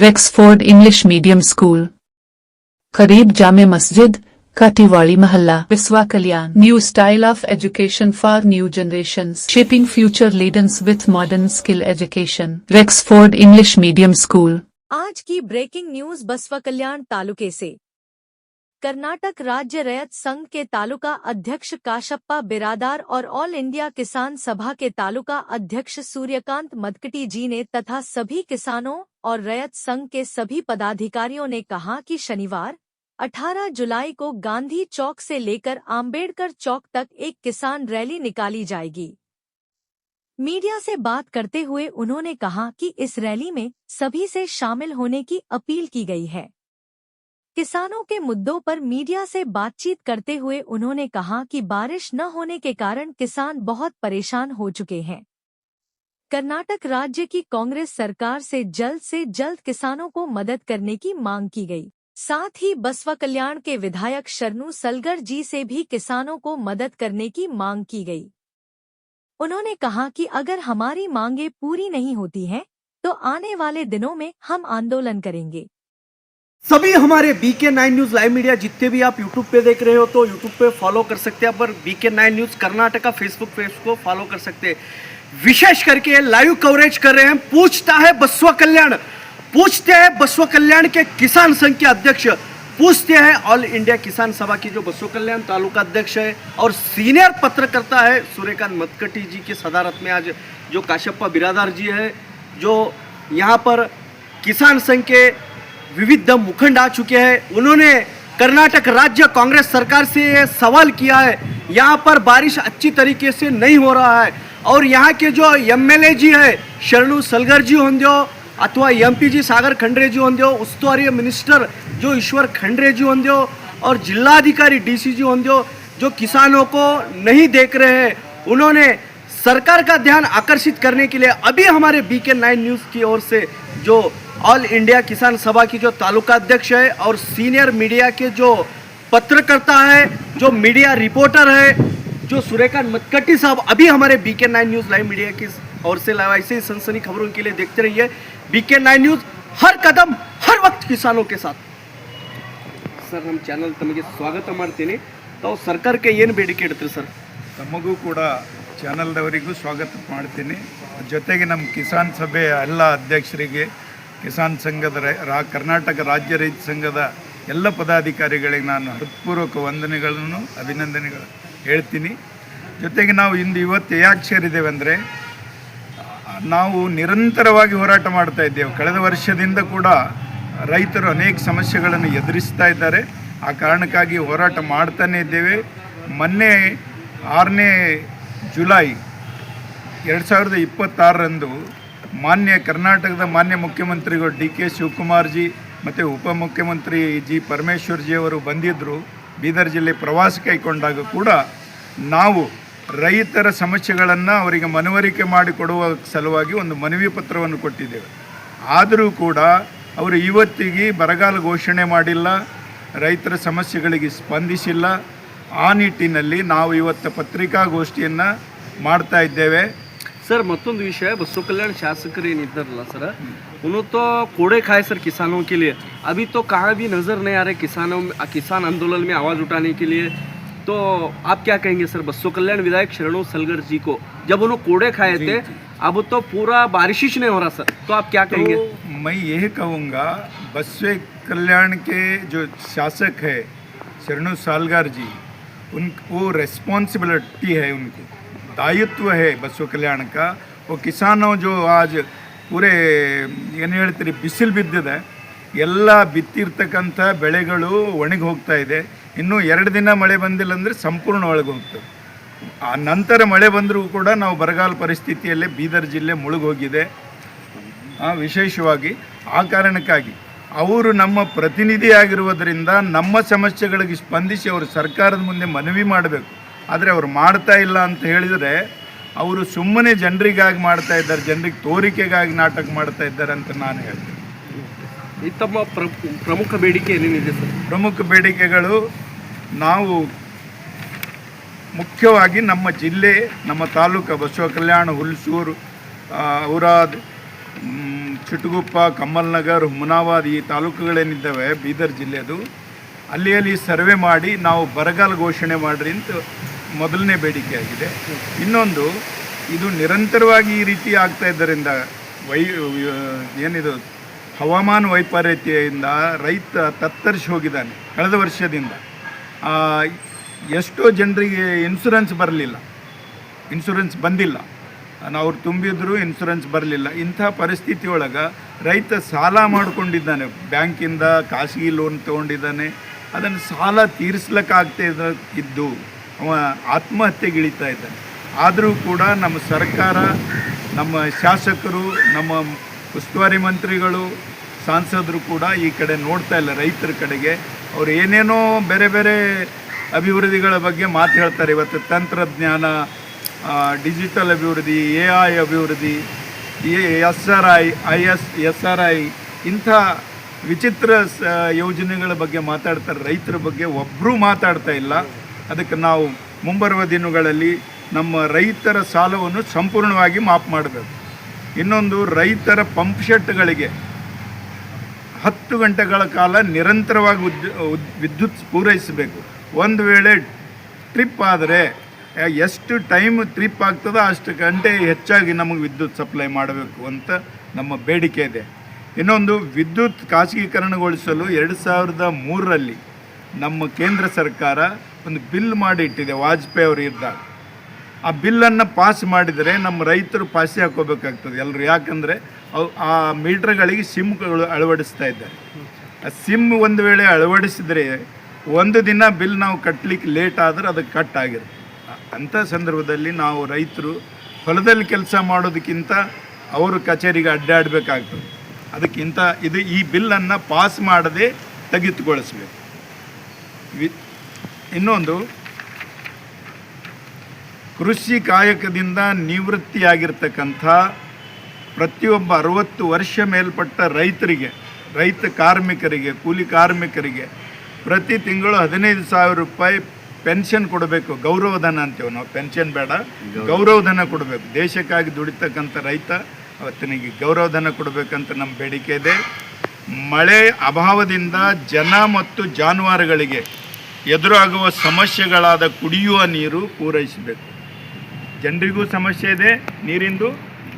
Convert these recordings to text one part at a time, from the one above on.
रेक्सफोर्ड English medium school, करीब जामे मस्जिद, काटीवाड़ी महल्ला, Vishwa Kalyan. New style of education for new generations, shaping future leaders with modern skill education. Rexford English medium school. आज की breaking news बसवा कल्याण तालुके से। कर्नाटक राज्य रैयत संघ के तालुका अध्यक्ष काशप्पा बिरादार और ऑल इंडिया किसान सभा के तालुका अध्यक्ष सूर्यकांत मदकटी जी ने तथा सभी किसानों और रैयत संघ के सभी पदाधिकारियों ने कहा कि शनिवार 18 जुलाई को गांधी चौक से लेकर आम्बेडकर चौक तक एक किसान रैली निकाली जाएगी। मीडिया से बात करते हुए उन्होंने कहा कि इस रैली में सभी से शामिल होने की अपील की गई है। किसानों के मुद्दों पर मीडिया से बातचीत करते हुए उन्होंने कहा कि बारिश न होने के कारण किसान बहुत परेशान हो चुके हैं। कर्नाटक राज्य की कांग्रेस सरकार से जल्द किसानों को मदद करने की मांग की गई। साथ ही बसवा कल्याण के विधायक शरणु सलगर जी से भी किसानों को मदद करने की मांग की गई। उन्होंने कहा कि अगर हमारी मांगें पूरी नहीं होती हैं, तो आने वाले दिनों में हम आंदोलन करेंगे। सभी हमारे BK9 न्यूज लाइव मीडिया जितने भी आप यूट्यूब पे देख रहे हो तो यूट्यूब पे फॉलो कर सकते हैं, पर BK9 news Karnataka Facebook page को फॉलो कर सकते हैं। विशेष करके लाइव कवरेज कर रहे हैं पूछता है बसवा कल्याण, पूछते हैं बसवा कल्याण के किसान संघ के अध्यक्ष, पूछते हैं ऑल इंडिया किसान सभा की जो बसवा कल्याण तालुका अध्यक्ष है और सीनियर पत्रकर्ता है सूर्यकांत मदकटी जी की सदारत में आज जो काशप्पा बिरादार जी है, जो यहाँ पर किसान संघ के विविध मुखंड आ चुके हैं। उन्होंने कर्नाटक राज्य कांग्रेस सरकार से ये सवाल किया है, यहाँ पर बारिश अच्छी तरीके से नहीं हो रहा है और यहाँ के जो MLA जी है शरणु सलगर जी होंदो अथवा MP जी सागर खंड्रे जी होंदो, उस्तुवारी मिनिस्टर जो ईश्वर खंड्रे जी होंदो और जिलाधिकारी DC जी होंदो, जो किसानों को नहीं देख रहे हैं। उन्होंने सरकार का ध्यान आकर्षित करने के लिए अभी हमारे BK9 न्यूज़ की ओर से जो ऑल इंडिया किसान सभा की जो तालुका अध्यक्ष है और सीनियर मीडिया के जो पत्रकर्ता है, जो मीडिया रिपोर्टर है, जो सूर्यकांत मदकटी साहब अभी हमारे BK9 न्यूज़ लाइव मीडिया की ओर से लाइव ऐसे ही सनसनी खबरों के लिए देखते रहिए। BK9 न्यूज़ हर कदम हर वक्त किसानों के साथ। सर ನಮ್ಮ ಚಾನಲ್ ತಮಗೆ ಸ್ವಾಗತ ಮಾಡ್ತೀನಿ। ತಾವು ಸರ್ಕಾರಕ್ಕೆ ಏನು ಬೇಡಿಕೆ ಇಡ್ತೀರಿ ಸರ್? ತಮಗೂ ಕೂಡ ಚಾನಲ್ದವರಿಗೂ ಸ್ವಾಗತ ಮಾಡ್ತೀನಿ, ಜೊತೆಗೆ ನಮ್ಮ ಕಿಸಾನ್ ಸಭೆಯ ಎಲ್ಲ ಅಧ್ಯಕ್ಷರಿಗೆ, ಕಿಸಾನ್ ಸಂಘದ ಕರ್ನಾಟಕ ರಾಜ್ಯ ರೈತ ಸಂಘದ ಎಲ್ಲ ಪದಾಧಿಕಾರಿಗಳಿಗೆ ನಾನು ಹೃತ್ಪೂರ್ವಕ ವಂದನೆಗಳನ್ನು ಅಭಿನಂದನೆಗಳು ಹೇಳ್ತೀನಿ। ಜೊತೆಗೆ ನಾವು ಇವತ್ತು ಯಾಕೆ ಸೇರಿದ್ದೇವೆ ಅಂದರೆ, ನಾವು ನಿರಂತರವಾಗಿ ಹೋರಾಟ ಮಾಡ್ತಾ ಇದ್ದೇವೆ। ಕಳೆದ ವರ್ಷದಿಂದ ಕೂಡ ರೈತರು ಅನೇಕ ಸಮಸ್ಯೆಗಳನ್ನು ಎದುರಿಸ್ತಾ ಇದ್ದಾರೆ, ಆ ಕಾರಣಕ್ಕಾಗಿ ಹೋರಾಟ ಮಾಡ್ತಾನೇ ಇದ್ದೇವೆ। ಮೊನ್ನೆ 6ನೇ ಜುಲೈ 2026ರಂದು ಕರ್ನಾಟಕದ ಮಾನ್ಯ ಮುಖ್ಯಮಂತ್ರಿಗಳು DK ಶಿವಕುಮಾರ್ ಜಿ ಮತ್ತು ಉಪಮುಖ್ಯಮಂತ್ರಿ G ಪರಮೇಶ್ವರ್ ಜಿ ಅವರು ಬಂದಿದ್ದರು, ಬೀದರ್ ಜಿಲ್ಲೆ ಪ್ರವಾಸ ಕೈಗೊಂಡಾಗ ಕೂಡ ನಾವು ರೈತರ ಸಮಸ್ಯೆಗಳನ್ನು ಅವರಿಗೆ ಮನವರಿಕೆ ಮಾಡಿಕೊಡುವ ಸಲುವಾಗಿ ಒಂದು ಮನವಿ ಪತ್ರವನ್ನು ಕೊಟ್ಟಿದ್ದೇವೆ। ಆದರೂ ಕೂಡ ಅವರು ಇವತ್ತಿಗೆ ಬರಗಾಲ ಘೋಷಣೆ ಮಾಡಿಲ್ಲ, ರೈತರ ಸಮಸ್ಯೆಗಳಿಗೆ ಸ್ಪಂದಿಸಿಲ್ಲ। ಆ ನಿಟ್ಟಿನಲ್ಲಿ ನಾವು ಇವತ್ತು ಪತ್ರಿಕಾಗೋಷ್ಠಿಯನ್ನು ಮಾಡ್ತಾ ಇದ್ದೇವೆ। सर मतों विषय बसवा कल्याण शासक इधरला सर उन्होंने तो कोड़े खाए सर किसानों के लिए, अभी तो कहाँ भी नज़र नहीं आ रहे किसान आंदोलन में आवाज़ उठाने के लिए। तो आप क्या कहेंगे सर बसवा कल्याण विधायक शरणु सलगर जी को, जब उन्होंने कोड़े खाए थे अब तो पूरा बारिश ही नहीं हो रहा सर, तो आप क्या कहेंगे? तो मैं यही कहूँगा, बसवा कल्याण के जो शासक है शरणु सलगर जी, वो रेस्पॉन्सिबिलिटी है, उनको दायित्व है बसवा कल्याण का। वो किसानों जो आज पूरे ಏನು ಹೇಳ್ತೀರಿ ಬಿಸಿಲು ಬಿದ್ದಿದೆ, ಎಲ್ಲ ಬಿತ್ತಿರ್ತಕ್ಕಂಥ ಬೆಳೆಗಳು ಒಣಗಿ ಹೋಗ್ತಾ ಇದೆ। ಇನ್ನೂ 2 ದಿನ ಮಳೆ ಬಂದಿಲ್ಲ ಅಂದರೆ ಸಂಪೂರ್ಣ ಒಳಗೆ ಹೋಗ್ತದೆ। ಆ ನಂತರ ಮಳೆ ಬಂದರೂ ಕೂಡ ನಾವು ಬರಗಾಲ ಪರಿಸ್ಥಿತಿಯಲ್ಲೇ ಬೀದರ್ ಜಿಲ್ಲೆ ಮುಳುಗೋಗಿದೆ ವಿಶೇಷವಾಗಿ। ಆ ಕಾರಣಕ್ಕಾಗಿ ಅವರು ನಮ್ಮ ಪ್ರತಿನಿಧಿಯಾಗಿರುವುದರಿಂದ ನಮ್ಮ ಸಮಸ್ಯೆಗಳಿಗೆ ಸ್ಪಂದಿಸಿ ಅವರು ಸರ್ಕಾರದ ಮುಂದೆ ಮನವಿ ಮಾಡಬೇಕು। ಆದರೆ ಅವರು ಮಾಡ್ತಾ ಇಲ್ಲ ಅಂತ ಹೇಳಿದರೆ ಅವರು ಸುಮ್ಮನೆ ಜನರಿಗಾಗಿ ಮಾಡ್ತಾ ಇದ್ದಾರೆ, ಜನರಿಗೆ ತೋರಿಕೆಗಾಗಿ ನಾಟಕ ಮಾಡ್ತಾ ಇದ್ದಾರೆ ಅಂತ ನಾನು ಹೇಳ್ತೀನಿ। ತಮ್ಮ ಪ್ರಮುಖ ಬೇಡಿಕೆ ಏನೇನಿದೆ ಸರ್? ಪ್ರಮುಖ ಬೇಡಿಕೆಗಳು ನಾವು ಮುಖ್ಯವಾಗಿ ನಮ್ಮ ಜಿಲ್ಲೆ, ನಮ್ಮ ತಾಲೂಕು ಬಸವ ಕಲ್ಯಾಣ, ಹುಲ್ಸೂರು, ಔರಾದ್, ಚಿಟಗುಪ್ಪ, ಕಮ್ಮಲ್ನಗರ್, ಹುಮನಾಬಾದ್ ಈ ತಾಲೂಕುಗಳೇನಿದ್ದಾವೆ ಬೀದರ್ ಜಿಲ್ಲೆದು, ಅಲ್ಲಿ ಸರ್ವೆ ಮಾಡಿ ನಾವು ಬರಗಾಲ ಘೋಷಣೆ ಮಾಡಿರಿ ಅಂತ ಮೊದಲನೇ ಬೇಡಿಕೆ ಆಗಿದೆ. ಇನ್ನೊಂದು, ಇದು ನಿರಂತರವಾಗಿ ಈ ರೀತಿ ಆಗ್ತಾ ಇದ್ದರಿಂದ ಏನಿದು ಹವಾಮಾನ ವೈಪರೀತ್ಯದಿಂದ ರೈತ ತತ್ತರಿಸಿ ಹೋಗಿದ್ದಾನೆ. ಕಳೆದ ವರ್ಷದಿಂದ ಎಷ್ಟೋ ಜನರಿಗೆ ಇನ್ಶೂರೆನ್ಸ್ ಬಂದಿಲ್ಲ, ಅವ್ರು ತುಂಬಿದ್ರು ಇನ್ಶೂರೆನ್ಸ್ ಬರಲಿಲ್ಲ. ಇಂಥ ಪರಿಸ್ಥಿತಿ ಒಳಗೆ ರೈತ ಸಾಲ ಮಾಡಿಕೊಂಡಿದ್ದಾನೆ, ಬ್ಯಾಂಕಿಂದ ಖಾಸಗಿ ಲೋನ್ ತೊಗೊಂಡಿದ್ದಾನೆ. ಅದನ್ನು ಸಾಲ ತೀರಿಸ್ಲಿಕ್ಕಾಗ್ತಾ ಇದ್ದು ಅವ ಆತ್ಮಹತ್ಯೆಗಿಳಿತಾ ಇದ್ದಾನೆ. ಆದರೂ ಕೂಡ ನಮ್ಮ ಸರ್ಕಾರ, ನಮ್ಮ ಶಾಸಕರು, ನಮ್ಮ ಉಸ್ತುವಾರಿ ಮಂತ್ರಿಗಳು, ಸಂಸದರು ಕೂಡ ಈ ಕಡೆ ನೋಡ್ತಾ ಇಲ್ಲ ರೈತರ ಕಡೆಗೆ. ಅವರು ಏನೇನೋ ಬೇರೆ ಬೇರೆ ಅಭಿವೃದ್ಧಿಗಳ ಬಗ್ಗೆ ಮಾತು ಹೇಳ್ತಾರೆ. ಇವತ್ತು ತಂತ್ರಜ್ಞಾನ, ಡಿಜಿಟಲ್ ಅಭಿವೃದ್ಧಿ, AI ಅಭಿವೃದ್ಧಿ, SRI ಇಂಥ ವಿಚಿತ್ರ ಯೋಜನೆಗಳ ಬಗ್ಗೆ ಮಾತಾಡ್ತಾರೆ. ರೈತರ ಬಗ್ಗೆ ಒಬ್ಬರೂ ಮಾತಾಡ್ತಾ ಇಲ್ಲ. ಅದಕ್ಕೆ ನಾವು ಮುಂಬರುವ ದಿನಗಳಲ್ಲಿ ನಮ್ಮ ರೈತರ ಸಾಲವನ್ನು ಸಂಪೂರ್ಣವಾಗಿ ಮಾಫ್ ಮಾಡಬೇಕು. ಇನ್ನೊಂದು, ರೈತರ ಪಂಪ್ ಸೆಟ್ಗಳಿಗೆ 10 ಗಂಟೆಗಳ ಕಾಲ ನಿರಂತರವಾಗಿ ವಿದ್ಯುತ್ ಪೂರೈಸಬೇಕು. ಒಂದು ವೇಳೆ ಟ್ರಿಪ್ ಆದರೆ ಎಷ್ಟು ಟೈಮ್ ಟ್ರಿಪ್ ಆಗ್ತದೋ ಅಷ್ಟು ಗಂಟೆ ಹೆಚ್ಚಾಗಿ ನಮಗೆ ವಿದ್ಯುತ್ ಸಪ್ಲೈ ಮಾಡಬೇಕು ಅಂತ ನಮ್ಮ ಬೇಡಿಕೆ ಇದೆ. ಇನ್ನೊಂದು, ವಿದ್ಯುತ್ ಖಾಸಗೀಕರಣಗೊಳಿಸಲು 2003ರಲ್ಲಿ ನಮ್ಮ ಕೇಂದ್ರ ಸರ್ಕಾರ ಒಂದು ಬಿಲ್ ಮಾಡಿ ಇಟ್ಟಿದೆ. ವಾಜಪೇಯಿ ಅವರು ಇದ್ದಾಗ ಆ ಬಿಲ್ಲನ್ನು ಪಾಸ್ ಮಾಡಿದರೆ ನಮ್ಮ ರೈತರು ಪಾಸಿ ಹಾಕೋಬೇಕಾಗ್ತದೆ ಎಲ್ಲರೂ. ಯಾಕಂದರೆ ಆ ಮೀಟ್ರ್ಗಳಿಗೆ ಸಿಮ್ಗಳು ಅಳವಡಿಸ್ತಾ ಇದ್ದಾರೆ. ಆ ಸಿಮ್ ಒಂದು ವೇಳೆ ಅಳವಡಿಸಿದರೆ ಒಂದು ದಿನ ಬಿಲ್ ನಾವು ಕಟ್ಟಲಿಕ್ಕೆ ಲೇಟ್ ಆದರೆ ಅದಕ್ಕೆ ಕಟ್ ಆಗಿರುತ್ತೆ. ಅಂಥ ಸಂದರ್ಭದಲ್ಲಿ ನಾವು ರೈತರು ಹೊಲದಲ್ಲಿ ಕೆಲಸ ಮಾಡೋದಕ್ಕಿಂತ ಅವರು ಕಚೇರಿಗೆ ಅಡ್ಡಾಡಬೇಕಾಗ್ತದೆ. ಅದಕ್ಕಿಂತ ಈ ಬಿಲ್ಲನ್ನು ಪಾಸ್ ಮಾಡದೆ ಸ್ಥಗಿತಗೊಳಿಸಬೇಕು. ಇನ್ನೊಂದು, ಕೃಷಿ ಕಾಯಕದಿಂದ ನಿವೃತ್ತಿಯಾಗಿರ್ತಕ್ಕಂಥ ಪ್ರತಿಯೊಬ್ಬ 60 ವರ್ಷ ಮೇಲ್ಪಟ್ಟ ರೈತ ಕಾರ್ಮಿಕರಿಗೆ, ಕೂಲಿ ಕಾರ್ಮಿಕರಿಗೆ ಪ್ರತಿ ತಿಂಗಳು 15,000 ರೂಪಾಯಿ ಪೆನ್ಷನ್ ಕೊಡಬೇಕು. ಗೌರವಧನ ಅಂತೇವೆ ನಾವು, ಪೆನ್ಷನ್ ಬೇಡ, ಗೌರವಧನ ಕೊಡಬೇಕು. ದೇಶಕ್ಕಾಗಿ ದುಡಿತಕ್ಕಂಥ ರೈತ ಅವತ್ತಿನಿಗೆ ಗೌರವಧನ ಕೊಡಬೇಕಂತ ನಮ್ಮ ಬೇಡಿಕೆ ಇದೆ. ಮಳೆ ಅಭಾವದಿಂದ ಜನ ಮತ್ತು ಜಾನುವಾರುಗಳಿಗೆ ಎದುರಾಗುವ ಸಮಸ್ಯೆಗಳಾದ ಕುಡಿಯುವ ನೀರು ಪೂರೈಸಬೇಕು. ಜನರಿಗೂ ಸಮಸ್ಯೆ ಇದೆ ನೀರಿಂದು,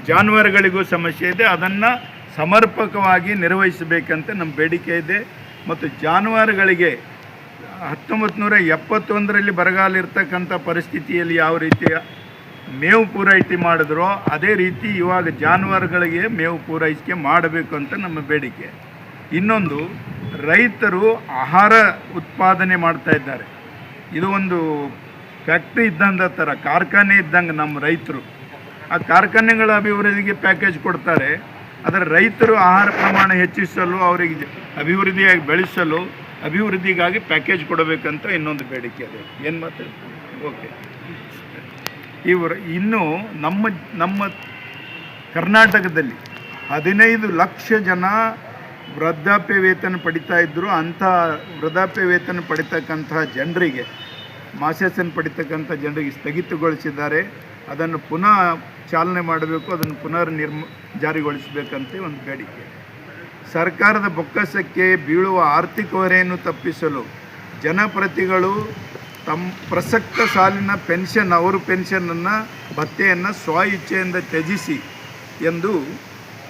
ಜಾನುವಾರುಗಳಿಗೂ ಸಮಸ್ಯೆ ಇದೆ. ಅದನ್ನು ಸಮರ್ಪಕವಾಗಿ ನಿರ್ವಹಿಸಬೇಕಂತ ನಮ್ಮ ಬೇಡಿಕೆ ಇದೆ. ಮತ್ತು ಜಾನುವಾರುಗಳಿಗೆ 1971ರಲ್ಲಿ ಬರಗಾಲ ಇರ್ತಕ್ಕಂಥ ಪರಿಸ್ಥಿತಿಯಲ್ಲಿ ಯಾವ ರೀತಿಯ ಮೇವು ಪೂರೈಕೆ ಮಾಡಿದ್ರೋ ಅದೇ ರೀತಿ ಇವಾಗ ಜಾನುವಾರುಗಳಿಗೆ ಮೇವು ಪೂರೈಕೆ ಮಾಡಬೇಕು ಅಂತ ನಮ್ಮ ಬೇಡಿಕೆ. ಇನ್ನೊಂದು, ರೈತರು ಆಹಾರ ಉತ್ಪಾದನೆ ಮಾಡ್ತಾ ಇದ್ದಾರೆ. ಇದು ಒಂದು ಫ್ಯಾಕ್ಟ್ರಿ ಇದ್ದಂಥ ಥರ, ಕಾರ್ಖಾನೆ ಇದ್ದಂಗೆ ನಮ್ಮ ರೈತರು. ಆ ಕಾರ್ಖಾನೆಗಳ ಅಭಿವೃದ್ಧಿಗೆ ಪ್ಯಾಕೇಜ್ ಕೊಡ್ತಾರೆ. ಅದರ ರೈತರು ಆಹಾರ ಪ್ರಮಾಣ ಹೆಚ್ಚಿಸಲು, ಅವರಿಗೆ ಅಭಿವೃದ್ಧಿಯಾಗಿ ಬೆಳೆಸಲು, ಅಭಿವೃದ್ಧಿಗಾಗಿ ಪ್ಯಾಕೇಜ್ ಕೊಡಬೇಕಂತ ಇನ್ನೊಂದು ಬೇಡಿಕೆ ಇದೆ. ಏನು ಮಾತು? ಓಕೆ. ಇನ್ನು ನಮ್ಮ ಕರ್ನಾಟಕದಲ್ಲಿ 15 ಲಕ್ಷ ಜನ ವೃದ್ಧಾಪ್ಯ ವೇತನ ಪಡಿತಾ ಇದ್ದರು. ಅಂಥ ವೃದ್ಧಾಪ್ಯ ವೇತನ ಪಡಿತಕ್ಕಂತಹ ಜನರಿಗೆ, ಮಾಸಾಸನ ಪಡಿತಕ್ಕಂಥ ಜನರಿಗೆ ಸ್ಥಗಿತಗೊಳಿಸಿದ್ದಾರೆ. ಅದನ್ನು ಪುನಃ ಚಾಲನೆ ಮಾಡಬೇಕು, ಅದನ್ನು ಜಾರಿಗೊಳಿಸಬೇಕಂತ ಒಂದು ಬೇಡಿಕೆ. ಸರ್ಕಾರದ ಬೊಕ್ಕಸಕ್ಕೆ ಬೀಳುವ ಆರ್ಥಿಕ ಹೊರೆಯನ್ನು ತಪ್ಪಿಸಲು ಜನಪ್ರತಿಗಳು ತಮ್ಮ ಪ್ರಸಕ್ತ ಸಾಲಿನ ಪೆನ್ಷನ್, ಅವರು ಪೆನ್ಷನನ್ನು, ಭತ್ಯೆಯನ್ನು ಸ್ವ ಇಚ್ಛೆಯಿಂದ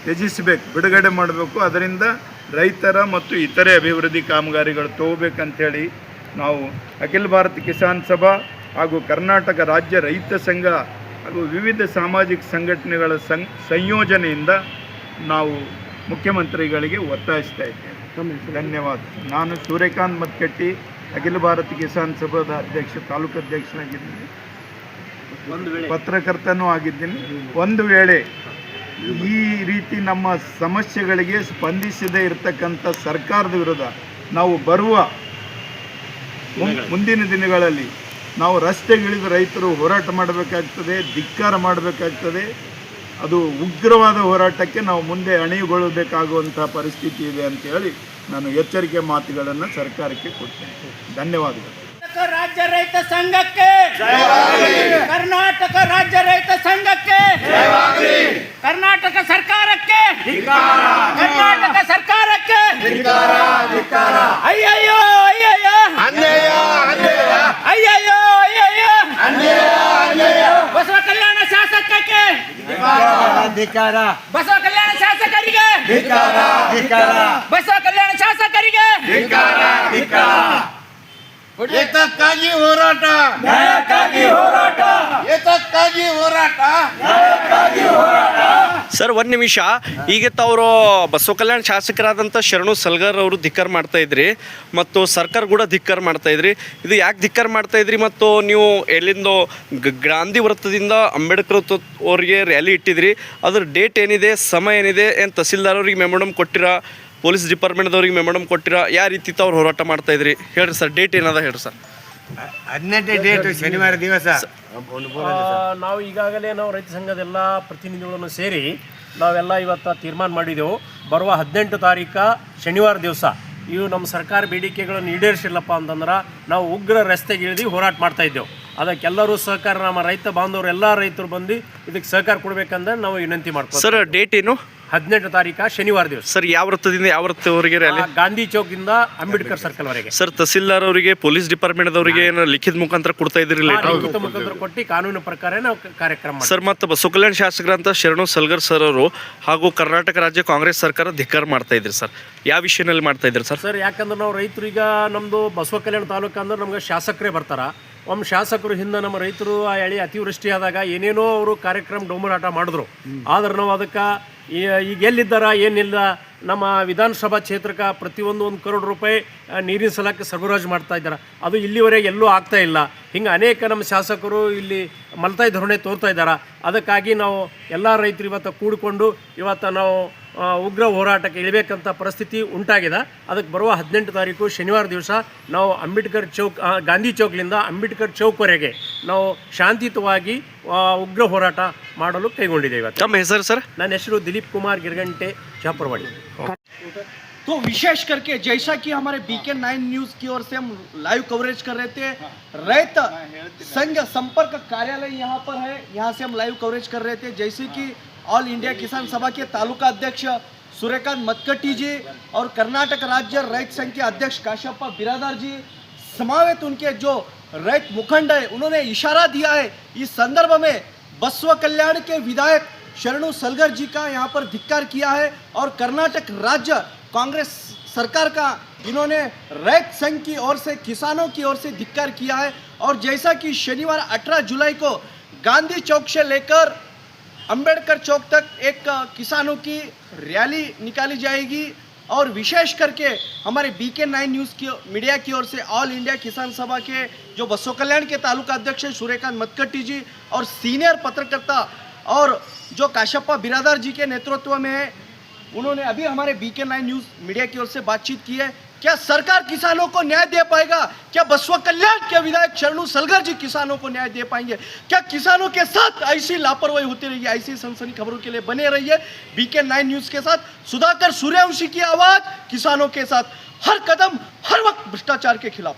ತ್ಯಜಿಸಬೇಕು, ಬಿಡುಗಡೆ ಮಾಡಬೇಕು. ಅದರಿಂದ ರೈತರ ಮತ್ತು ಇತರೆ ಅಭಿವೃದ್ಧಿ ಕಾಮಗಾರಿಗಳು ತಗೋಬೇಕಂಥೇಳಿ ನಾವು ಅಖಿಲ ಭಾರತ ಕಿಸಾನ್ ಸಭಾ ಹಾಗೂ ಕರ್ನಾಟಕ ರಾಜ್ಯ ರೈತ ಸಂಘ ಹಾಗೂ ವಿವಿಧ ಸಾಮಾಜಿಕ ಸಂಘಟನೆಗಳ ಸಂಯೋಜನೆಯಿಂದ ನಾವು ಮುಖ್ಯಮಂತ್ರಿಗಳಿಗೆ ಒತ್ತಾಯಿಸ್ತಾ ಇದ್ದೇವೆ. ಧನ್ಯವಾದ. ನಾನು ಸೂರ್ಯಕಾಂತ್ ಮತ್ಕಟ್ಟಿ, ಅಖಿಲ ಭಾರತ ಕಿಸಾನ್ ಸಭಾದ ತಾಲೂಕು ಅಧ್ಯಕ್ಷನಾಗಿದ್ದೀನಿ, ಪತ್ರಕರ್ತನೂ ಆಗಿದ್ದೀನಿ. ಒಂದು ವೇಳೆ ಈ ರೀತಿ ನಮ್ಮ ಸಮಸ್ಯೆಗಳಿಗೆ ಸ್ಪಂದಿಸದೇ ಇರತಕ್ಕಂಥ ಸರ್ಕಾರದ ವಿರುದ್ಧ ನಾವು ಬರುವ ಮುಂದಿನ ದಿನಗಳಲ್ಲಿ ನಾವು ರಸ್ತೆಗಿಳಿದು ರೈತರು ಹೋರಾಟ ಮಾಡಬೇಕಾಗ್ತದೆ, ಧಿಕ್ಕಾರ ಮಾಡಬೇಕಾಗ್ತದೆ. ಅದು ಉಗ್ರವಾದ ಹೋರಾಟಕ್ಕೆ ನಾವು ಮುಂದೆ ಅಣಿಗೊಳ್ಳಬೇಕಾಗುವಂಥ ಪರಿಸ್ಥಿತಿ ಇದೆ ಅಂತೇಳಿ ನಾನು ಎಚ್ಚರಿಕೆ ಮಾತುಗಳನ್ನು ಸರ್ಕಾರಕ್ಕೆ ಕೊಡ್ತೇನೆ. ಧನ್ಯವಾದಗಳು. ರಾಜ್ಯ ರೈತ ಸಂಘಕ್ಕೆ, ಕರ್ನಾಟಕ ರಾಜ್ಯ ರೈತ ಸಂಘಕ್ಕೆ, ಕರ್ನಾಟಕ ಸರ್ಕಾರಕ್ಕೆ ಬಸವ ಕಲ್ಯಾಣ ಶಾಸಕರಿಗೆ ಬಸವ ಕಲ್ಯಾಣ ಶಾಸಕರಿಗೆ ಏತಕ್ಕಾಗಿ ಹೋರಾಟ ಏತಕ್ಕಾಗಿ ಹೋರಾಟ ಸರ್ ಒಂದು ನಿಮಿಷ, ಈಗ ತಾವರು ಬಸವ ಕಲ್ಯಾಣ ಶಾಸಕರಾದಂಥ ಶರಣು ಸಲ್ಗರ್ ಅವರು ಧಿಕ್ಕಾರ ಮಾಡ್ತಾ ಇದ್ರಿ ಮತ್ತು ಸರ್ಕಾರ ಕೂಡ ಧಿಕ್ಕಾರ ಮಾಡ್ತಾ ಇದ್ರಿ. ಇದು ಯಾಕೆ ಧಿಕ್ಕಾರ ಮಾಡ್ತಾ ಇದ್ರಿ ಮತ್ತು ನೀವು ಎಲ್ಲಿಂದ ಗಾಂಧಿ ವೃತ್ತದಿಂದ ಅಂಬೇಡ್ಕರ್ ಅವ್ರಿಗೆ ರ್ಯಾಲಿ ಇಟ್ಟಿದ್ರಿ, ಅದ್ರ ಡೇಟ್ ಏನಿದೆ, ಸಮಯ ಏನಿದೆ, ಏನು ತಹಸೀಲ್ದಾರ್ ಅವ್ರಿಗೆ ಮೆಮೊರಂ ಕೊಟ್ಟಿರಾ, ಪೊಲೀಸ್ ಡಿಪಾರ್ಟ್ಮೆಂಟ್ದವ್ರಿಗೆ ಮೆಮೊರಂ ಕೊಟ್ಟಿರಾ, ಯಾವ ರೀತಿ ತಾವ್ರು ಹೋರಾಟ ಮಾಡ್ತಾ ಇದ್ರಿ ಹೇಳ್ರಿ ಸರ್, ಡೇಟ್ ಏನದ ಹೇಳ್ರಿ ಸರ್. 18ನೇ ಡೇಟ್ ಶನಿವಾರ ದಿವಸ. ನಾವು ಈಗಾಗಲೇ ನಾವು ರೈತ ಸಂಘದ ಎಲ್ಲ ಪ್ರತಿನಿಧಿಗಳನ್ನು ಸೇರಿ ನಾವೆಲ್ಲ ಇವತ್ತು ತೀರ್ಮಾನ ಮಾಡಿದೆವು. ಬರುವ 18 ತಾರೀಕು ಶನಿವಾರ ದಿವಸ ಇವು ನಮ್ಮ ಸರ್ಕಾರ ಬೇಡಿಕೆಗಳನ್ನು ಈಡೇರಿಸಿಲ್ಲಪ್ಪ ಅಂತಂದ್ರೆ ನಾವು ಉಗ್ರ ರಸ್ತೆಗೆ ಇಳಿದು ಹೋರಾಟ ಮಾಡ್ತಾ ಇದ್ದೆವು. ಅದಕ್ಕೆಲ್ಲರೂ ಸಹಕಾರ, ನಮ್ಮ ರೈತ ಬಾಂಧವರು ಎಲ್ಲ ರೈತರು ಬಂದು ಇದಕ್ಕೆ ಸಹಕಾರ ಕೊಡಬೇಕಂದ್ರೆ ನಾವು ವಿನಂತಿ ಮಾಡ್ತೀವಿ. ಸರ್ ಡೇಟ್ ಏನು? 18 ತಾರೀಕು ಶನಿವಾರ ದಿವಸ. ಸರ್ ಯಾವ ವೃತ್ತದಿಂದ ಯಾವ ವೃತ್ತವರೆಗೆ ರ್ಯಾಲಿ? ಗಾಂಧಿ ಚೌಕಿಂದ ಅಂಬೇಡ್ಕರ್ ಸರ್ಕಲ್ ವರೆಗೆ. ಸರ್ ತಹಸೀಲ್ದಾರ್ ಅವರಿಗೆ, ಪೊಲೀಸ್ ಡಿಪಾರ್ಟ್ಮೆಂಟ್ದವರಿಗೆ ಏನು ಲಿಖಿತ ಮುಖಾಂತರ ಕೊಡ್ತಾ ಇದ್ರಿ? ಲಿಖಿತ ಮುಖಾಂತರ ಕೊಟ್ಟು ಕಾನೂನು ಪ್ರಕಾರ ನಾವು ಕಾರ್ಯಕ್ರಮ ಮಾಡ್ತೀವಿ. ಸರ್ ಮತ್ತು ಬಸವ ಕಲ್ಯಾಣ ಶಾಸಕರಂತ ಶರಣು ಸಲ್ಗರ್ ಸರ್ ಅವರು ಹಾಗೂ ಕರ್ನಾಟಕ ರಾಜ್ಯ ಕಾಂಗ್ರೆಸ್ ಸರ್ಕಾರ ಧಿಕ್ಕಾರ ಮಾಡ್ತಾ ಇದ್ರಿ ಸರ್, ಯಾವ ವಿಷಯದಲ್ಲಿ ಮಾಡ್ತಾ ಇದ್ರಿ ಸರ್? ಸರ್ ಯಾಕಂದ್ರೆ ನಾವು ರೈತರು ಈಗ ನಮ್ಮದು ಬಸವ ಕಲ್ಯಾಣ ತಾಲೂಕು ಅಂದ್ರೆ ನಮ್ಗೆ ಶಾಸಕರೇ ಬರ್ತಾರ. ಒಮ್ಮೆ ಶಾಸಕರು ಹಿಂದೆ ನಮ್ಮ ರೈತರು ಆ ಎಳೆ ಅತಿವೃಷ್ಟಿ ಆದಾಗ ಏನೇನೋ ಅವರು ಕಾರ್ಯಕ್ರಮ ಡೊಂಬರಾಟ ಮಾಡಿದ್ರು. ಆದ್ರೆ ನಾವು ಅದಕ್ಕೆ ಈಗ ಎಲ್ಲಿದ್ದಾರ ಏನಿಲ್ಲ, ನಮ್ಮ ವಿಧಾನಸಭಾ ಕ್ಷೇತ್ರಕ್ಕೆ ಪ್ರತಿಯೊಂದು 1 ಕರೋಡ್ ರೂಪಾಯಿ ನೀರಿನ ಸಲಕ್ಕೆ ಸರಬರಾಜು ಮಾಡ್ತಾ ಇದ್ದಾರೆ. ಅದು ಇಲ್ಲಿವರೆಗೆ ಎಲ್ಲೂ ಆಗ್ತಾ ಇಲ್ಲ. ಹಿಂಗೆ ಅನೇಕ ನಮ್ಮ ಶಾಸಕರು ಇಲ್ಲಿ ಮಲ್ತಾಯಿ ಧೋರಣೆ ತೋರ್ತಾ ಇದ್ದಾರೆ. ಅದಕ್ಕಾಗಿ ನಾವು ಎಲ್ಲ ರೈತರು ಇವತ್ತು ಕೂಡಿಕೊಂಡು ಇವತ್ತು ನಾವು ಉಗ್ರ ಹೋರಾಟಕ್ಕೆ ಇಳಬೇಕಂತ ಪರಿಸ್ಥಿತಿ ಉಂಟಾಗಿದೆ. ಅದಕ್ಕೆ ಬರುವ 18 ತಾರೀಕು ಶನಿವಾರ ದಿವಸ ನಾವು ಅಂಬೇಡ್ಕರ್ ಚೌಕ್, ಗಾಂಧಿ ಚೌಕ್ಲಿಂದ ಅಂಬೇಡ್ಕರ್ ಚೌಕ್ವರೆಗೆ ನಾವು ಶಾಂತಿಯುತವಾಗಿ ಉಗ್ರ ಹೋರಾಟ ಮಾಡಲು ಕೈಗೊಂಡಿದ್ದೇವೆ ಇವತ್ತು. ತಮ್ಮ ಹೆಸರು ಸರ್? ನನ್ನ ಹೆಸರು ದಿಲೀಪ್ ಕುಮಾರ್ ಗಿರ್ಗಂಟೆ, ಶಾಪುರವಾಡಿ. तो विशेष करके जैसा कि हमारे BK9 न्यूज की ओर से हम लाइव कवरेज कर रहे थे, रैत संघ संपर्क कार्यालय यहाँ पर है, यहाँ से हम लाइव कवरेज कर रहे थे. जैसे कि ऑल इंडिया किसान सभा के तालुका अध्यक्ष सूर्यकांत मत्कटी जी और कर्नाटक राज्य रैत संघ के अध्यक्ष काशप्पा बिरादार जी समावेत उनके जो रैत मुखंड है, उन्होंने इशारा दिया है इस संदर्भ में बसव कल्याण के विधायक शरणु सलगर जी का यहाँ पर धिक्कार किया है और कर्नाटक राज्य कांग्रेस सरकार का इन्होंने रैत संघ की ओर से, किसानों की ओर से धिक्कार किया है. और जैसा कि शनिवार 18 जुलाई को गांधी चौक से लेकर अंबेडकर चौक तक एक किसानों की रैली निकाली जाएगी. और विशेष करके हमारे BK9 न्यूज़ की मीडिया की ओर से ऑल इंडिया किसान सभा के जो बसव कल्याण के तालुका अध्यक्ष है सूर्यकांत मत्कटी जी और सीनियर पत्रकर्ता और जो काशप्पा बिरादार जी के नेतृत्व में है, उन्होंने अभी हमारे BK9 न्यूज़ मीडिया की ओर से बातचीत की है. क्या सरकार किसानों को न्याय दे पाएगा? क्या बसव कल्याण के विधायक शरणु सलगर जी किसानों को न्याय दे पाएंगे? क्या किसानों के साथ ऐसी लापरवाही होती रही है? ऐसी सनसनी खबरों के लिए बने रहिए BK9 न्यूज़ के साथ. सुधाकर सूर्यवंशी की आवाज़ किसानों के साथ, हर कदम हर वक्त भ्रष्टाचार के खिलाफ.